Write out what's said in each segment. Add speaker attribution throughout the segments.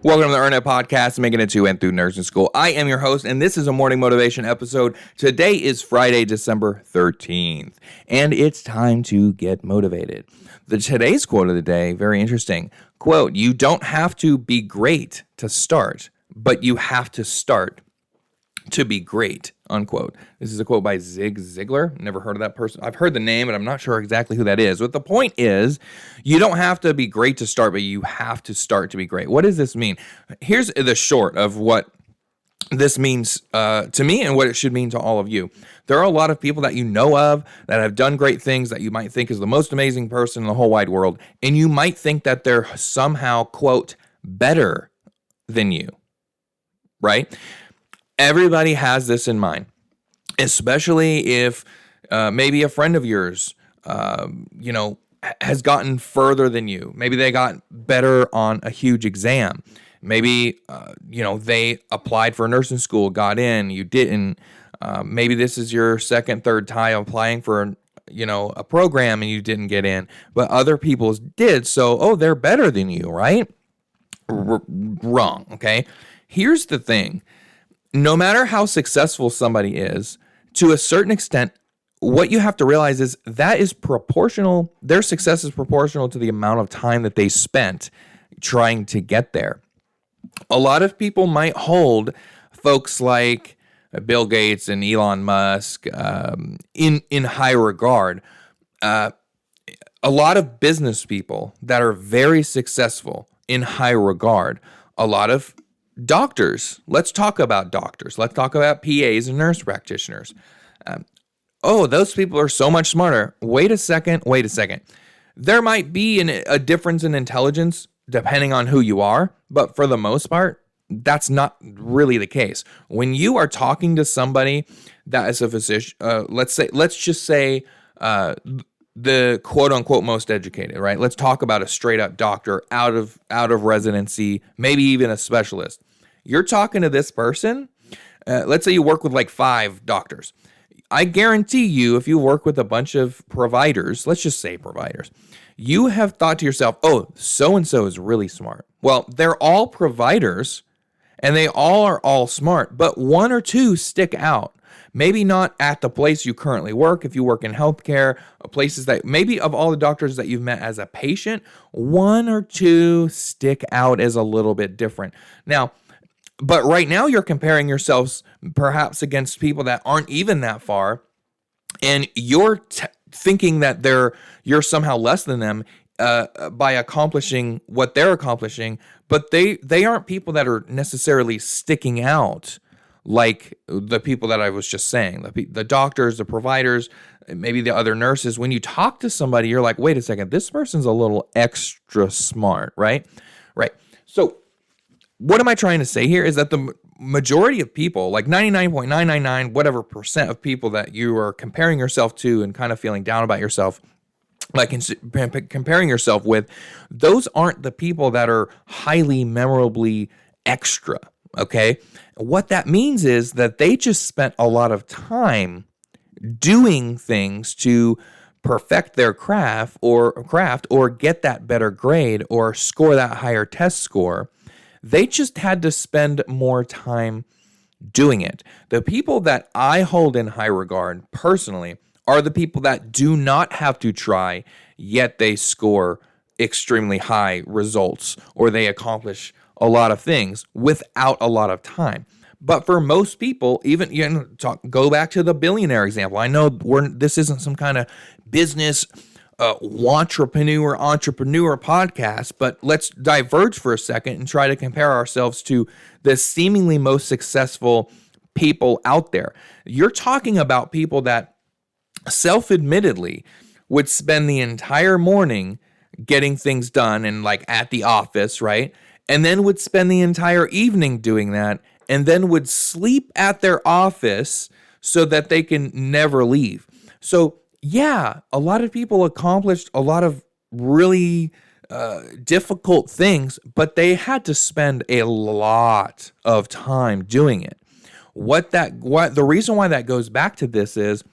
Speaker 1: Welcome to the Earn It Podcast, making it to and through nursing school. I am your host, and this is a morning motivation episode. Today is Friday, December 13th, and it's time to get motivated. Today's quote of the day, very interesting. Quote, "You don't have to be great to start, but you have to start to be great," unquote. This is a quote by Zig Ziglar. Never heard of that person. I've heard the name, but I'm not sure exactly who that is. But the point is, you don't have to be great to start, but you have to start to be great. What does this mean? Here's the short of what this means to me and what it should mean to all of you. There are a lot of people that you know of that have done great things that you might think is the most amazing person in the whole wide world, and you might think that they're somehow, quote, better than you, right? Everybody has this in mind, especially if maybe a friend of yours, has gotten further than you. Maybe they got better on a huge exam. Maybe, they applied for nursing school, got in, you didn't. Maybe this is your second, third time applying for, a program and you didn't get in, but other people did. So, they're better than you, right? Wrong, okay? Here's the thing. No matter how successful somebody is, to a certain extent, what you have to realize is that is proportional. Their success is proportional to the amount of time that they spent trying to get there. A lot of people might hold folks like Bill Gates and Elon Musk in high regard. A lot of business people that are very successful in high regard. A lot of doctors. Let's talk about doctors. Let's talk about PAs and nurse practitioners. Those people are so much smarter. Wait a second. There might be a difference in intelligence depending on who you are, but for the most part, that's not really the case. When you are talking to somebody that is a physician, let's just say the quote unquote most educated, right? Let's talk about a straight up doctor out of residency, maybe even a specialist. You're talking to this person. Let's say you work with like 5 doctors. I guarantee you, if you work with a bunch of providers, let's just say providers, you have thought to yourself, so-and-so is really smart. Well, they're all providers and they all are smart, but 1 or 2 stick out. Maybe not at the place you currently work. If you work in healthcare, places that maybe of all the doctors that you've met as a patient, 1 or 2 stick out as a little bit different. Now, but right now you're comparing yourselves perhaps against people that aren't even that far, and you're thinking that you're somehow less than them by accomplishing what they're accomplishing, but they aren't people that are necessarily sticking out like the people that I was just saying, the doctors, the providers, maybe the other nurses. When you talk to somebody, you're like, wait a second, this person's a little extra smart, right? Right. So what am I trying to say here is that the majority of people, like 99.999 whatever percent of people that you are comparing yourself to and kind of feeling down about yourself, like comparing yourself with, those aren't the people that are highly memorably extra, okay? What that means is that they just spent a lot of time doing things to perfect their craft or get that better grade or score that higher test score. They just had to spend more time doing it. The people that I hold in high regard personally are the people that do not have to try, yet they score extremely high results or they accomplish a lot of things without a lot of time. But for most people, even go back to the billionaire example. I know this isn't some kind of business entrepreneur podcast, but let's diverge for a second and try to compare ourselves to the seemingly most successful people out there. You're talking about people that self-admittedly would spend the entire morning getting things done and like at the office, right? And then would spend the entire evening doing that and then would sleep at their office so that they can never leave. So yeah, a lot of people accomplished a lot of really difficult things, but they had to spend a lot of time doing it. The reason why that goes back to this is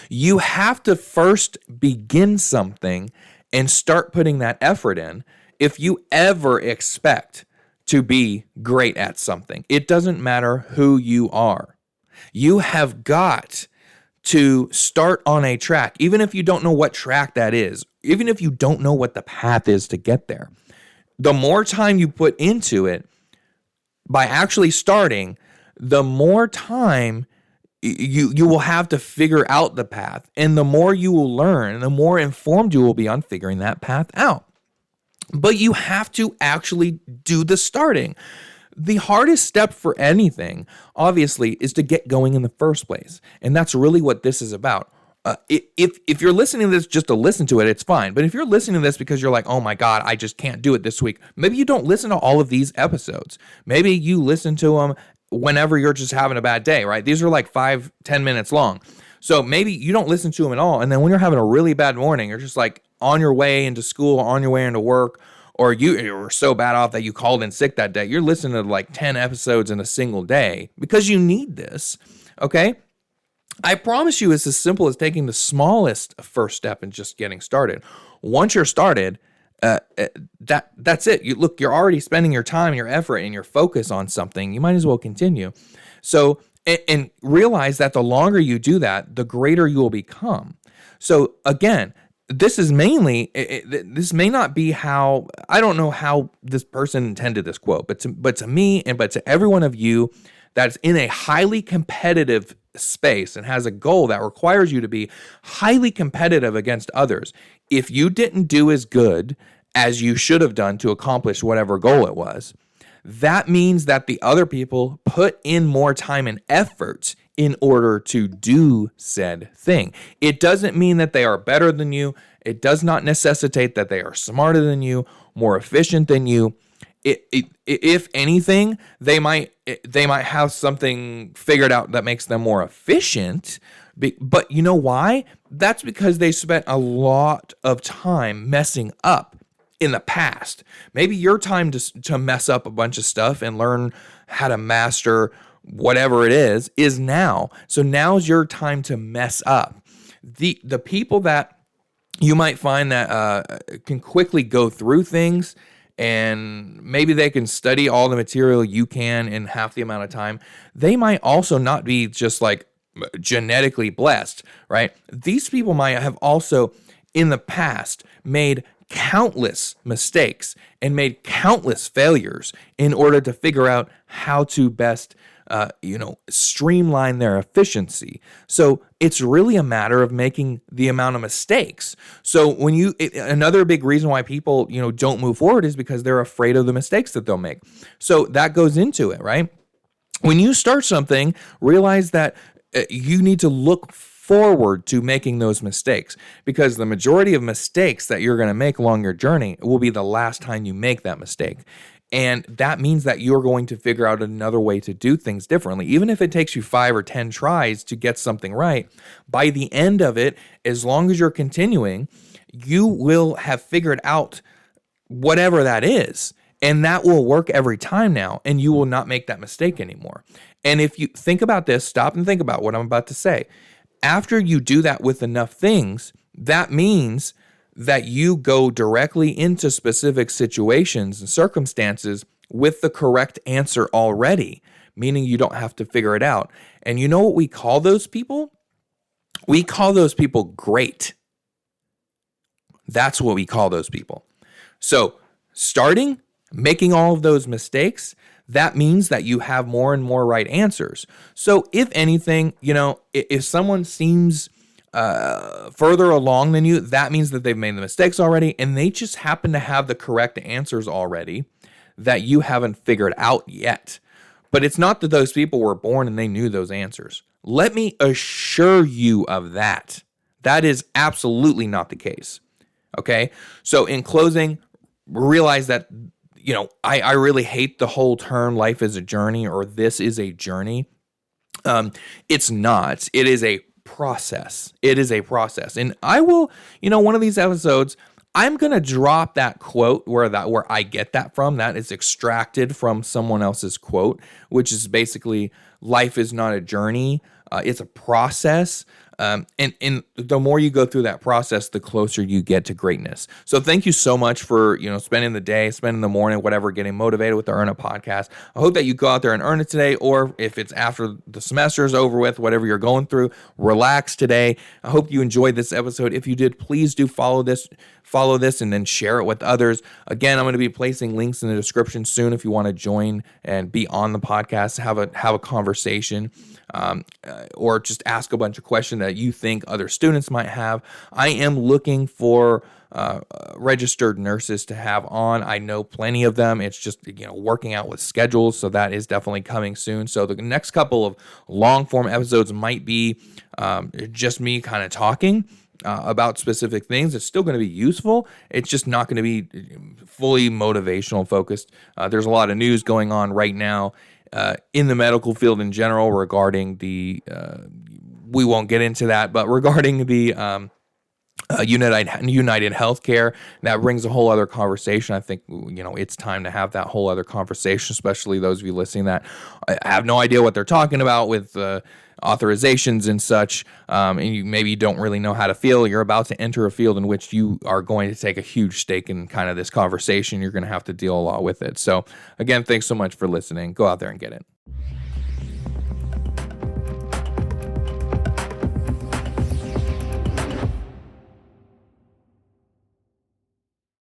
Speaker 1: you have to first begin something and start putting that effort in if you ever expect to be great at something. It doesn't matter who you are. You have got to start on a track, even if you don't know what track that is, even if you don't know what the path is to get there. The more time you put into it by actually starting, the more time you will have to figure out the path. And the more you will learn, the more informed you will be on figuring that path out. But you have to actually do the starting. The hardest step for anything, obviously, is to get going in the first place. And that's really what this is about. If you're listening to this just to listen to it, it's fine. But if you're listening to this because you're like, oh my God, I just can't do it this week, maybe you don't listen to all of these episodes. Maybe you listen to them whenever you're just having a bad day, right? These are like 5-10 minutes long. So maybe you don't listen to them at all. And then when you're having a really bad morning, you're just like on your way into school, on your way into work, or you were so bad off that you called in sick that day. You're listening to like 10 episodes in a single day because you need this, okay? I promise you it's as simple as taking the smallest first step and just getting started. Once you're started, that's it. You're already spending your time, your effort, and your focus on something. You might as well continue. So, and realize that the longer you do that, the greater you will become. So again, this is mainly, this may not be how, I don't know how this person intended this quote, but to me and but to every one of you that's in a highly competitive space and has a goal that requires you to be highly competitive against others. If you didn't do as good as you should have done to accomplish whatever goal it was, that means that the other people put in more time and effort in order to do said thing. It doesn't mean that they are better than you. It does not necessitate that they are smarter than you, more efficient than you. If anything, they might have something figured out that makes them more efficient. But you know why? That's because they spent a lot of time messing up in the past. Maybe your time to mess up a bunch of stuff and learn how to master whatever it is now. So now's your time to mess up. The people that you might find that can quickly go through things, and maybe they can study all the material you can in half the amount of time, they might also not be just like genetically blessed, right? These people might have also in the past made countless mistakes and made countless failures in order to figure out how to best streamline their efficiency. So it's really a matter of making the amount of mistakes. So another big reason why people, don't move forward is because they're afraid of the mistakes that they'll make. So that goes into it, right? When you start something, realize that you need to look forward to making those mistakes, because the majority of mistakes that you're going to make along your journey will be the last time you make that mistake. And that means that you're going to figure out another way to do things differently. Even if it takes you 5 or 10 tries to get something right, by the end of it, as long as you're continuing, you will have figured out whatever that is. And that will work every time now, and you will not make that mistake anymore. And if you think about this, stop and think about what I'm about to say. After you do that with enough things, that means that you go directly into specific situations and circumstances with the correct answer already, meaning you don't have to figure it out. And you know what we call those people? We call those people great. That's what we call those people. So starting, making all of those mistakes, that means that you have more and more right answers. So if anything, if someone seems further along than you, that means that they've made the mistakes already, and they just happen to have the correct answers already that you haven't figured out yet. But it's not that those people were born and they knew those answers. Let me assure you of that. That is absolutely not the case. Okay? So in closing, realize that, I really hate the whole term life is a journey or this is a journey. It's not. It is a process. It is a process. And I will, one of these episodes, I'm going to drop that quote where I get that from. That is extracted from someone else's quote, which is basically life is not a journey. It's a process. And the more you go through that process, the closer you get to greatness. So thank you so much for, spending the day, spending the morning, whatever, getting motivated with the Earn It podcast. I hope that you go out there and earn it today, or if it's after the semester is over with, whatever you're going through, relax today. I hope you enjoyed this episode. If you did, please do follow this and then share it with others. Again, I'm going to be placing links in the description soon if you want to join and be on the podcast, have a conversation, or just ask a bunch of questions that you think other students might have. I am looking for registered nurses to have on. I know plenty of them. It's just working out with schedules, so that is definitely coming soon. So the next couple of long form episodes might be just me kind of talking about specific things. It's still going to be useful. It's just not going to be fully motivational focused. There's a lot of news going on right now in the medical field in general regarding the, we won't get into that, but regarding the United Healthcare. That brings a whole other conversation. I think, it's time to have that whole other conversation, especially those of you listening that have no idea what they're talking about with authorizations and such, and you maybe don't really know how to feel. You're about to enter a field in which you are going to take a huge stake in kind of this conversation. You're going to have to deal a lot with it. So again, thanks so much for listening. Go out there and get it.